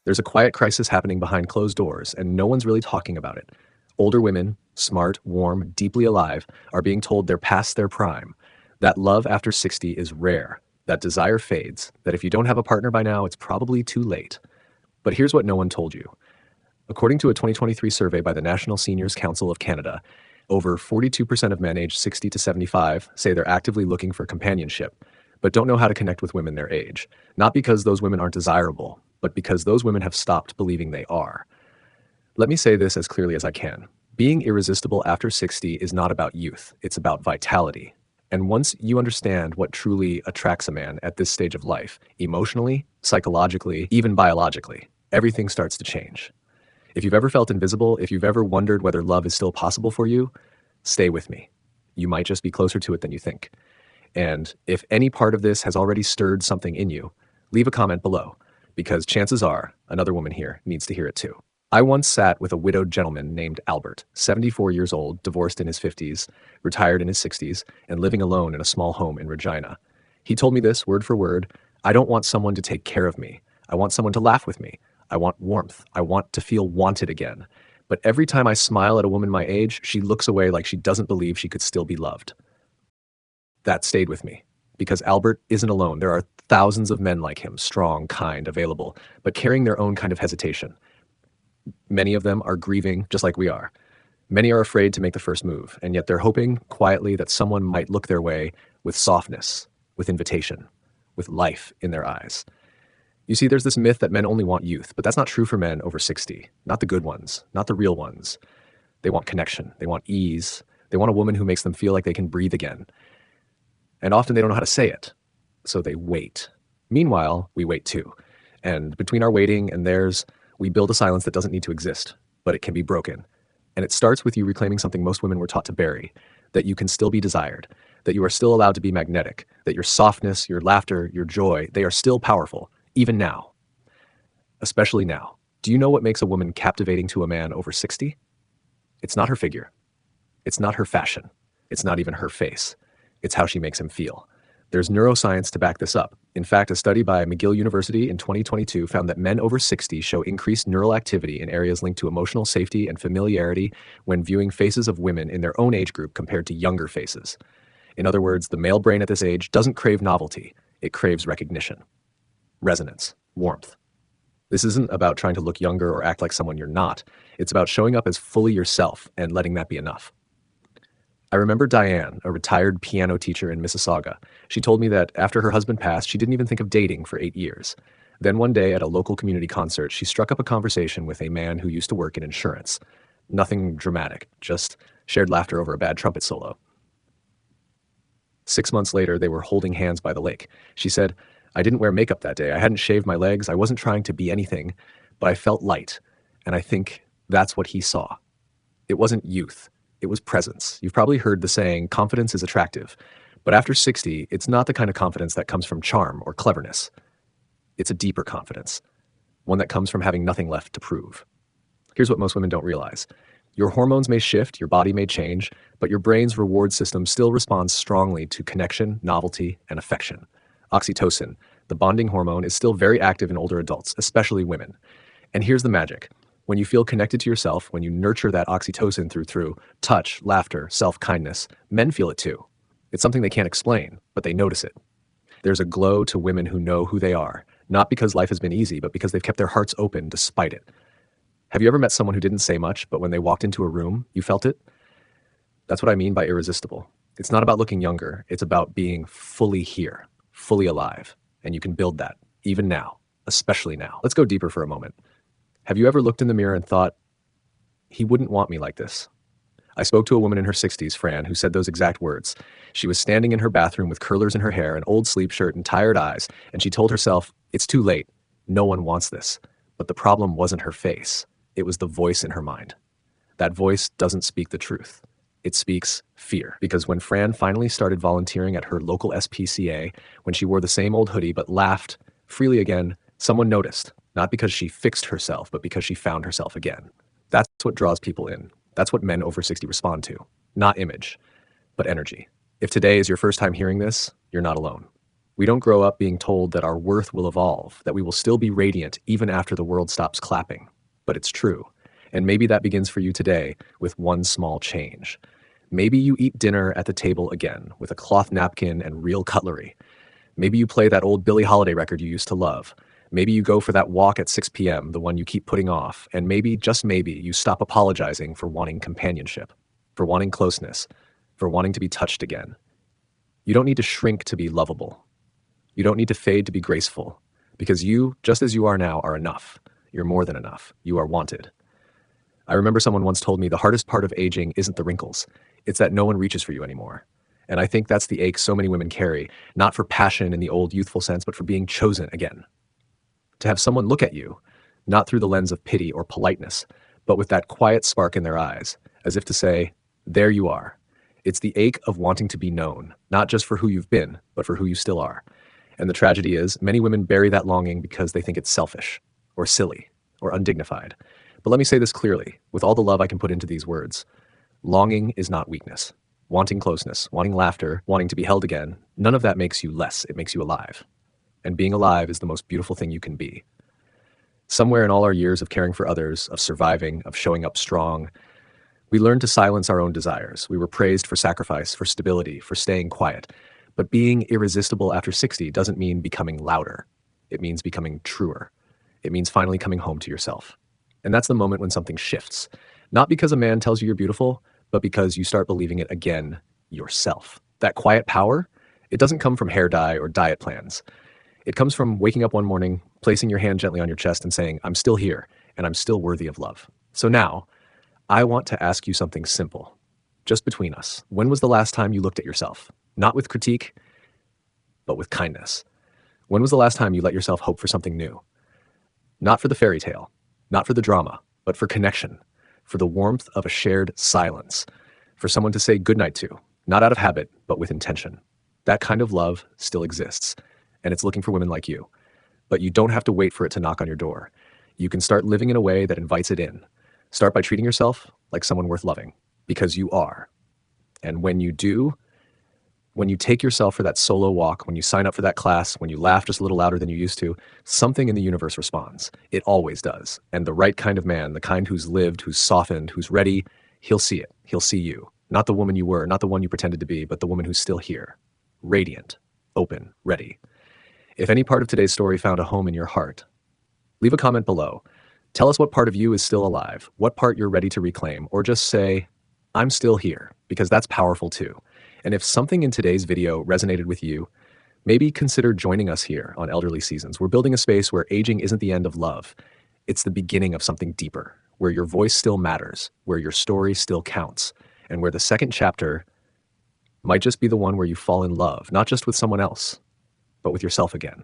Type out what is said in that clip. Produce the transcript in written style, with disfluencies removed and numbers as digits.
There's a quiet crisis happening behind closed doors, and no one's really talking about it. Older women, smart, warm, deeply alive, are being told they're past their prime. That love after 60 is rare. That desire fades. That if you don't have a partner by now, it's probably too late. But here's what no one told you. According to a 2023 survey by the National Seniors Council of Canada, over 42% of men aged 60 to 75 say they're actively looking for companionship, but don't know how to connect with women their age. Not because those women aren't desirable, but because those women have stopped believing they are. Let me say this as clearly as I can. Being irresistible after 60 is not about youth, it's about vitality. And once you understand what truly attracts a man at this stage of life, emotionally, psychologically, even biologically, everything starts to change. If you've ever felt invisible, if you've ever wondered whether love is still possible for you, stay with me. You might just be closer to it than you think. And if any part of this has already stirred something in you, leave a comment below, because chances are another woman here needs to hear it too. I once sat with a widowed gentleman named Albert, 74 years old, divorced in his 50s, retired in his 60s, and living alone in a small home in Regina. He told me this word for word: I don't want someone to take care of me. I want someone to laugh with me. I want warmth. I want to feel wanted again. But every time I smile at a woman my age, she looks away like she doesn't believe she could still be loved. That stayed with me, because Albert isn't alone. There are thousands of men like him, strong, kind, available, but carrying their own kind of hesitation. Many of them are grieving just like we are. Many are afraid to make the first move, and yet they're hoping quietly that someone might look their way with softness, with invitation, with life in their eyes. You see, there's this myth that men only want youth, but that's not true for men over 60. Not the good ones, not the real ones. They want connection. They want ease. They want a woman who makes them feel like they can breathe again. And often they don't know how to say it, so they wait. Meanwhile, we wait too. And between our waiting and theirs, we build a silence that doesn't need to exist, but it can be broken. And it starts with you reclaiming something most women were taught to bury: that you can still be desired, that you are still allowed to be magnetic, that your softness, your laughter, your joy, they are still powerful, even now. Especially now. Do you know what makes a woman captivating to a man over 60? It's not her figure. It's not her fashion. It's not even her face. It's how she makes him feel. There's neuroscience to back this up. In fact, a study by McGill University in 2022 found that men over 60 show increased neural activity in areas linked to emotional safety and familiarity when viewing faces of women in their own age group compared to younger faces. In other words, the male brain at this age doesn't crave novelty, it craves recognition, resonance, warmth. This isn't about trying to look younger or act like someone you're not. It's about showing up as fully yourself and letting that be enough. I remember Diane, a retired piano teacher in Mississauga. She told me that after her husband passed, she didn't even think of dating for 8 years. Then one day at a local community concert, she struck up a conversation with a man who used to work in insurance. Nothing dramatic, just shared laughter over a bad trumpet solo. 6 months later, they were holding hands by the lake. She said, I didn't wear makeup that day. I hadn't shaved my legs. I wasn't trying to be anything, but I felt light. And I think that's what he saw. It wasn't youth. It was presence. You've probably heard the saying, confidence is attractive. But after 60, it's not the kind of confidence that comes from charm or cleverness. It's a deeper confidence, one that comes from having nothing left to prove. Here's what most women don't realize. Your hormones may shift, your body may change, but your brain's reward system still responds strongly to connection, novelty, and affection. Oxytocin, the bonding hormone, is still very active in older adults, especially women. And here's the magic. When you feel connected to yourself, when you nurture that oxytocin through touch, laughter, self-kindness, men feel it too. It's something they can't explain, but they notice it. There's a glow to women who know who they are, not because life has been easy, but because they've kept their hearts open despite it. Have you ever met someone who didn't say much, but when they walked into a room, you felt it? That's what I mean by irresistible. It's not about looking younger. It's about being fully here, fully alive. And you can build that, even now, especially now. Let's go deeper for a moment. Have you ever looked in the mirror and thought, he wouldn't want me like this? I spoke to a woman in her 60s, Fran, who said those exact words. She was standing in her bathroom with curlers in her hair, an old sleep shirt, and tired eyes, and she told herself, it's too late. No one wants this. But the problem wasn't her face. It was the voice in her mind. That voice doesn't speak the truth. It speaks fear. Because when Fran finally started volunteering at her local SPCA, when she wore the same old hoodie but laughed freely again, someone noticed. Not because she fixed herself, but because she found herself again. That's what draws people in. That's what men over 60 respond to. Not image, but energy. If today is your first time hearing this, you're not alone. We don't grow up being told that our worth will evolve, that we will still be radiant even after the world stops clapping. But it's true. And maybe that begins for you today with one small change. Maybe you eat dinner at the table again with a cloth napkin and real cutlery. Maybe you play that old Billie Holiday record you used to love. Maybe you go for that walk at 6 p.m., the one you keep putting off. And maybe, just maybe, you stop apologizing for wanting companionship, for wanting closeness, for wanting to be touched again. You don't need to shrink to be lovable. You don't need to fade to be graceful, because you, just as you are now, are enough. You're more than enough. You are wanted. I remember someone once told me the hardest part of aging isn't the wrinkles. It's that no one reaches for you anymore. And I think that's the ache so many women carry, not for passion in the old youthful sense, but for being chosen again. To have someone look at you, not through the lens of pity or politeness, but with that quiet spark in their eyes, as if to say, there you are. It's the ache of wanting to be known, not just for who you've been, but for who you still are. And the tragedy is, many women bury that longing because they think it's selfish, or silly, or undignified. But let me say this clearly, with all the love I can put into these words. Longing is not weakness. Wanting closeness, wanting laughter, wanting to be held again, none of that makes you less, it makes you alive. And being alive is the most beautiful thing you can be. Somewhere in all our years of caring for others, of surviving, of showing up strong, we learned to silence our own desires. We were praised for sacrifice, for stability, for staying quiet. But being irresistible after 60 doesn't mean becoming louder. It means becoming truer. It means finally coming home to yourself. And that's the moment when something shifts. Not because a man tells you you're beautiful, but because you start believing it again yourself. That quiet power, it doesn't come from hair dye or diet plans. It comes from waking up one morning, placing your hand gently on your chest and saying, I'm still here, and I'm still worthy of love. So now, I want to ask you something simple. Just between us, when was the last time you looked at yourself? Not with critique, but with kindness. When was the last time you let yourself hope for something new? Not for the fairy tale, not for the drama, but for connection, for the warmth of a shared silence, for someone to say goodnight to, not out of habit, but with intention. That kind of love still exists, and it's looking for women like you. But you don't have to wait for it to knock on your door. You can start living in a way that invites it in. Start by treating yourself like someone worth loving, because you are. And when you do, when you take yourself for that solo walk, when you sign up for that class, when you laugh just a little louder than you used to, something in the universe responds. It always does. And the right kind of man, the kind who's lived, who's softened, who's ready, he'll see it. He'll see you. Not the woman you were, not the one you pretended to be, but the woman who's still here. Radiant, open, ready. If any part of today's story found a home in your heart, leave a comment below. Tell us what part of you is still alive, what part you're ready to reclaim, or just say, I'm still here, because that's powerful too. And if something in today's video resonated with you, maybe consider joining us here on Elderly Seasons. We're building a space where aging isn't the end of love. It's the beginning of something deeper, where your voice still matters, where your story still counts, and where the second chapter might just be the one where you fall in love, not just with someone else, but with yourself again.